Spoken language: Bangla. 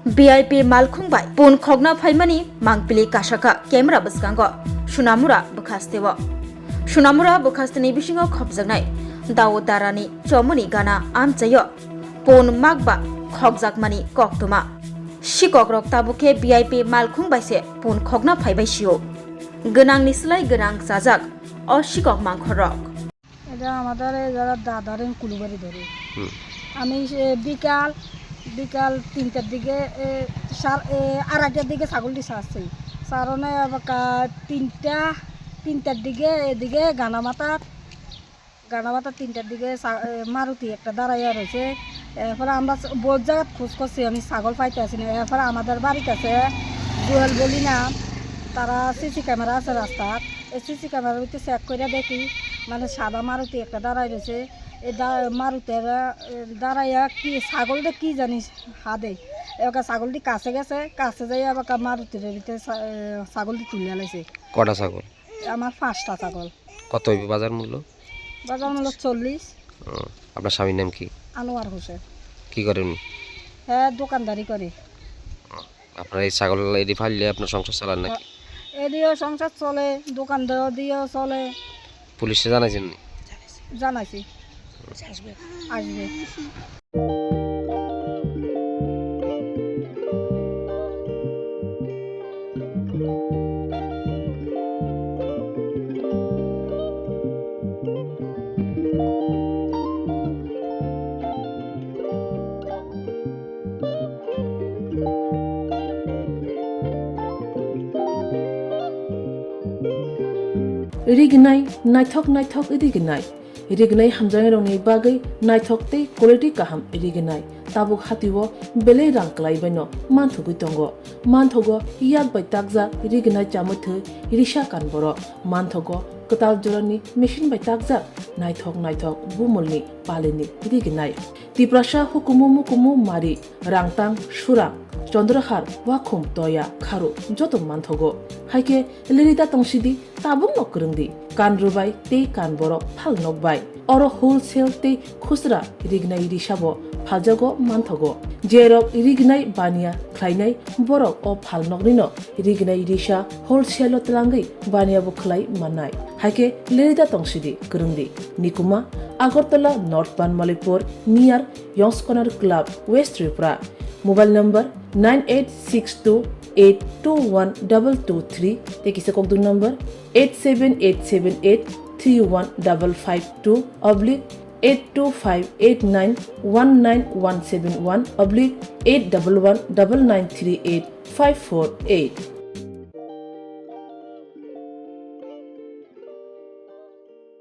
BIP Malkhung bai pun khogna phaimani Mangpili kasaka camera baskango Sunamura bukhastewo Sunamura bukhasteni bisingo khobjaknai dawo darani chomoni gana amchayo pun magba khogjakmani koktuma Shikokrok tabuke BIP Malkhung baise pun khogna phaibai shio গনাং নিসলাই গনাং সাজাক অশিকক মাংখরক এটা আমাদের যারা দাদারেন কুলুবাড়ি ধরে আমি বিকাল 3টার দিকে আড়াইটার দিকে ছাগলটি সারছি সারনে তিনটার দিকে এদিকে গানামাতা 3টার দিকে মারুতি একটা দাঁড়াইয়া রয়েছে এরপরে আমরা বহুত জায়গায় খোঁজ করছি আমি ছাগল পাইতে আসি না এরপরে আমাদের বাড়ির কাছে জুয়েল বলি না তারা সিসি ক্যামেরা আছে রাস্তার এই সিসি ক্যামেরার ভিতরে চেক করে দেখি মানে সাদা মারুতি একটা দাঁড়াই রয়েছে এই মারুতের দাঁড়াইয়া কি ছাগলটা কি জানিস হাদে এবার ছাগলটি কাছে গেছে কাছে যাই আবার মারুতির ভিতরে ছাগলটি তুলে লাইছে। কটা ছাগল? আমার 5টা ছাগল। কত হইবে বাজার মূল্য? বাজার মূল্য 40। আপনার স্বামীর নাম কি? আনোয়ার হোসেন। কি করেন? হ্যাঁ দোকানদারি করে। আপনার এই ছাগল এডি ফাইলে আপনার সংসার চালান নাকি? এদিও সংসার চলে, দোকানদার দিয়েও চলে। পুলিশে জানাইছেন? জানাইছি, আসবে। Rignai naithok irignai rignai hamjang rongni bagai naithok tei quality kaham irignai tabuk hatiwo belei rang klai baino manthugui tongo manthogo yak bai takja rignai chamuthu irisa kanboro manthogo katal jorani machine bai takja naithok bumulni palini irignai tiprasha hukumu mari rangtang surang চন্দ্রহার ওয়াখুম তয়া খারু যত মানথগো হাইকে লিরিতা তংসিদি তাবুং নকরংদি কান রুবাই তে কান বড় ফাল নকবাই অর হোলসেল তে খুচরা রিগনাই রিসাবো ফালজাগো মানথগো জেরক রিগনাই বানিয়া খ্লাইনাই বড় ও ফাল নকনিনো রিগনাই রিসা হোলসেল তলাঙ্গি বানিয়া বখলাই মানাই হাইকে লিরিতা তংসিদি করংদি নিকুমা Agartala north Banamalipur near young's corner club west Tripura mobile number 9862821223 tekisa kokdu number 87878315552 oblique 82589191171 oblique 8119938 548